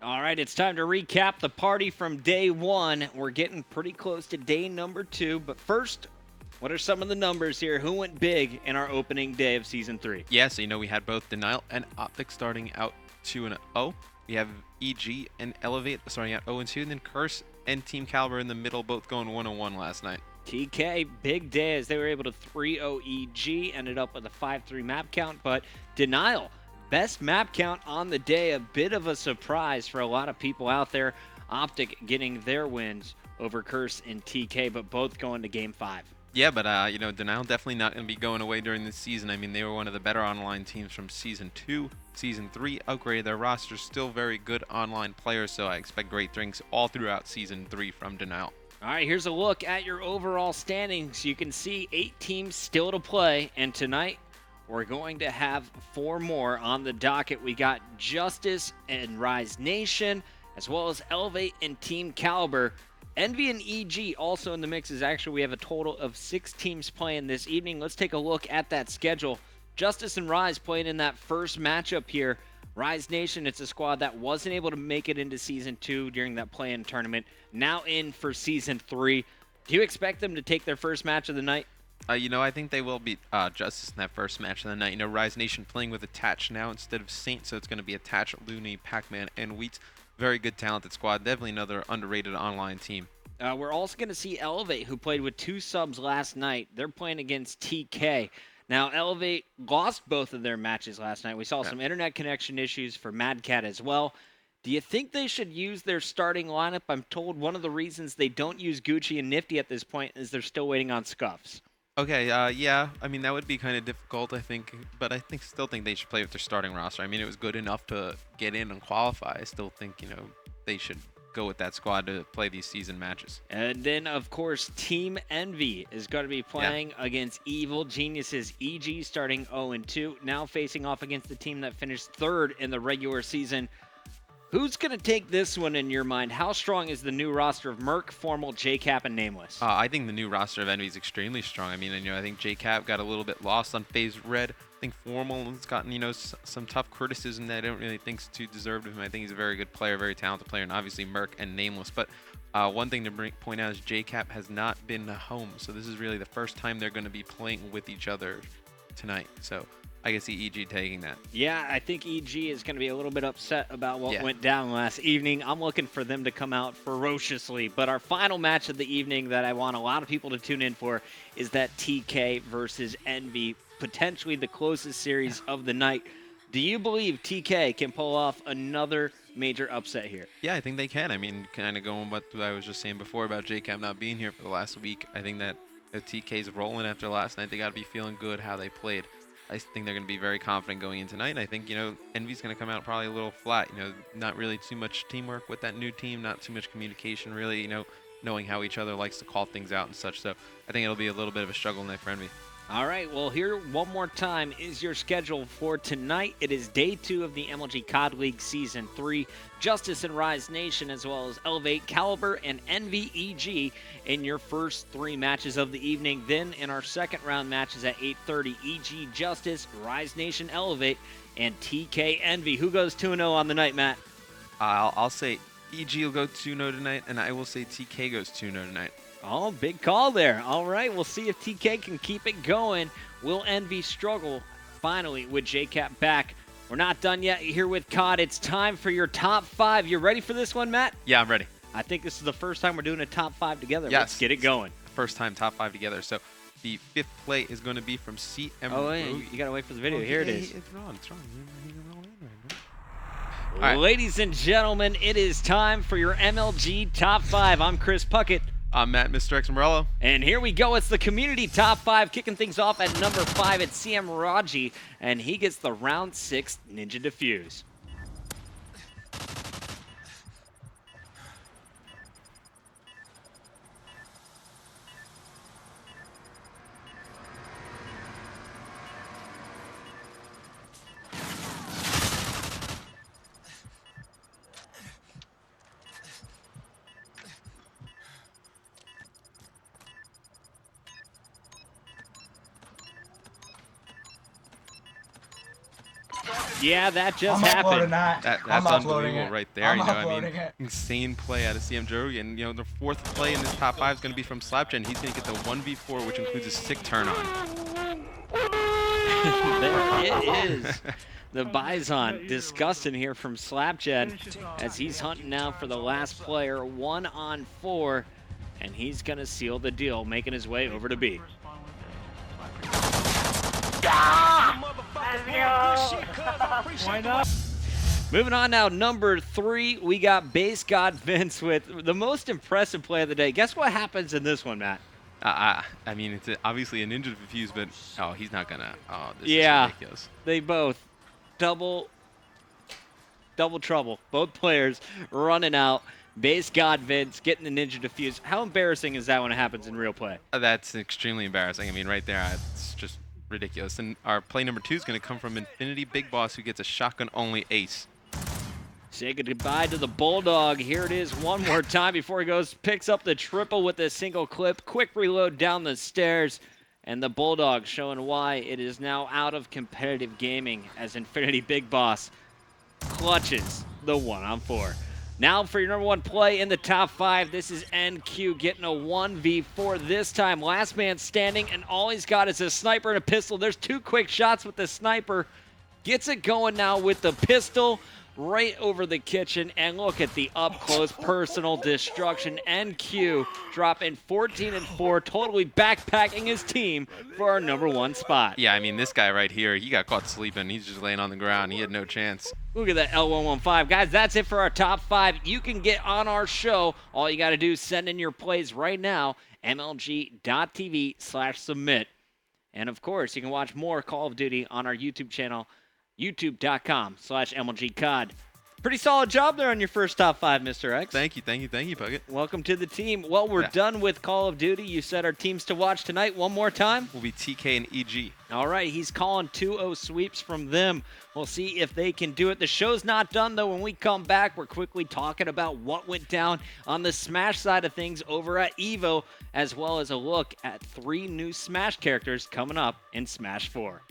All right, it's time to recap the party from day one. We're getting pretty close to day number 2, but first, what are some of the numbers here? Who went big in our opening day of Season 3? Yeah, so we had both Denial and Optic starting out 2-0. We have EG and Elevate starting out 0-2, and then Curse and Team Caliber in the middle, both going 1-1 last night. TK, big day as they were able to 3-0 EG, ended up with a 5-3 map count, but Denial, best map count on the day, a bit of a surprise for a lot of people out there. Optic getting their wins over Curse and TK, but both going to Game 5. Yeah, but Denial definitely not going to be going away during this season. I mean, they were one of the better online teams from Season 2. Season 3 upgraded their roster, still very good online players, so I expect great things all throughout Season 3 from Denial. All right, here's a look at your overall standings. You can see 8 teams still to play, and tonight we're going to have 4 more on the docket. We got Justice and Rise Nation, as well as Elevate and Team Caliber. Envy and EG also in the mix. Is actually we have a total of 6 teams playing this evening. Let's take a look at that schedule. Justice and Rise playing in that first matchup here. Rise Nation, it's a squad that wasn't able to make it into Season 2 during that play-in tournament. Now in for Season 3. Do you expect them to take their first match of the night? I think they will beat Justice in that first match of the night. Rise Nation playing with Attach now instead of Saint, so it's going to be Attach, Looney, Pac-Man, and Wheat. Very good, talented squad. Definitely another underrated online team. We're also going to see Elevate, who played with 2 subs last night. They're playing against TK. Now, Elevate lost both of their matches last night. We saw some internet connection issues for Mad Cat as well. Do you think they should use their starting lineup? I'm told one of the reasons they don't use Gucci and Nifty at this point is they're still waiting on Scuffs. Okay, yeah. I mean, that would be kind of difficult, I think. But I still think they should play with their starting roster. I mean, it was good enough to get in and qualify. I still think, they should go with that squad to play these season matches. And then, of course, Team Envy is going to be playing against Evil Geniuses. EG starting 0-2, now facing off against the team that finished 3rd in the regular season. Who's going to take this one in your mind? How strong is the new roster of Merc, Formal, JCap, and Nameless? I think the new roster of Envy is extremely strong. I mean, I think JCap got a little bit lost on Phase Red. I think Formal has gotten, some tough criticism that I don't really think is too deserved of him. I think he's a very good player, very talented player, and obviously Merc and Nameless. But one thing to point out is JCap has not been home, so this is really the first time they're going to be playing with each other tonight. So I can see EG taking that. Yeah, I think EG is going to be a little bit upset about what went down last evening. I'm looking for them to come out ferociously. But our final match of the evening that I want a lot of people to tune in for is that TK versus Envy, potentially the closest series of the night. Do you believe TK can pull off another major upset here? Yeah, I think they can. I mean, kind of going what I was just saying before about JCap not being here for the last week. I think that if TK's rolling after last night, they got to be feeling good how they played. I think they're going to be very confident going in tonight. And I think, Envy's going to come out probably a little flat. Not really too much teamwork with that new team, not too much communication, really, knowing how each other likes to call things out and such. So I think it'll be a little bit of a struggle night for Envy. All right, well, here one more time is your schedule for tonight. It is day 2 of the MLG CoD League Season 3. Justice and Rise Nation, as well as Elevate, Caliber, and Envy EG in your first 3 matches of the evening. Then in our second round matches at 8:30, EG Justice, Rise Nation Elevate, and TK Envy. Who goes 2-0 on the night, Matt? I'll say EG will go 2-0 tonight, and I will say TK goes 2-0 tonight. Oh, big call there. All right, we'll see if TK can keep it going. Will Envy struggle finally with JCap back? We're not done yet here with CoD. It's time for your top 5. You ready for this one, Matt? Yeah, I'm ready. I think this is the first time we're doing a top 5 together. Yes. Let's get it going. First time top 5 together. So the 5th play is going to be from CM. Oh, wait, you got to wait for the video. Here it is. It's wrong. All right. Ladies and gentlemen, it is time for your MLG top 5. I'm Chris Puckett. I'm Matt, Mr. X Morello. And here we go. It's the community top 5, kicking things off at number 5 at CM Raji, and he gets the round 6 Ninja Diffuse. Yeah, that just I'm uploading happened. that. That's I'm uploading unbelievable it. right there. I'm I uploading mean, it. insane play out of CM Joe. And, the fourth play in this top 5 is going to be from Slapgen. He's going to get the 1v4, which includes a sick turn on. There it is. The Bison disgusting here from Slapjed as he's hunting now for the last player, 1-on-4, and he's going to seal the deal, making his way over to B. Why not? Moving on now, number 3, we got Base God Vince with the most impressive play of the day. Guess what happens in this one, Matt? I mean, it's obviously a ninja defuse, but he's not gonna. Oh, this is Yeah, ridiculous. they both double trouble. Both players running out. Base God Vince getting the ninja defuse. How embarrassing is that when it happens in real play? That's extremely embarrassing. I mean, right there, it's just ridiculous. And our play number 2 is going to come from Infinity Big Boss, who gets a shotgun-only ace. Say goodbye to the Bulldog. Here it is one more time before he goes, picks up the triple with a single clip. Quick reload down the stairs. And the Bulldog showing why it is now out of competitive gaming as Infinity Big Boss clutches the 1-on-4. Now for your number 1 play in the top 5, this is NQ getting a 1v4 this time. Last man standing, and all he's got is a sniper and a pistol. There's 2 quick shots with the sniper. Gets it going now with the pistol right over the kitchen, and look at the up-close personal destruction. NQ dropping 14-4, totally backpacking his team for our number 1 spot. Yeah, I mean, this guy right here, he got caught sleeping. He's just laying on the ground. He had no chance. Look at that L115. Guys, that's it for our top 5. You can get on our show. All you got to do is send in your plays right now, mlg.tv/submit. And, of course, you can watch more Call of Duty on our YouTube channel, youtube.com/MLGCOD. Pretty solid job there on your first top 5, Mr. X. Thank you, Puckett. Welcome to the team. Well, we're done with Call of Duty. You said our teams to watch tonight one more time. Will be TK and EG. All right, he's calling 2-0 sweeps from them. We'll see if they can do it. The show's not done, though. When we come back, we're quickly talking about what went down on the Smash side of things over at EVO, as well as a look at 3 new Smash characters coming up in Smash 4.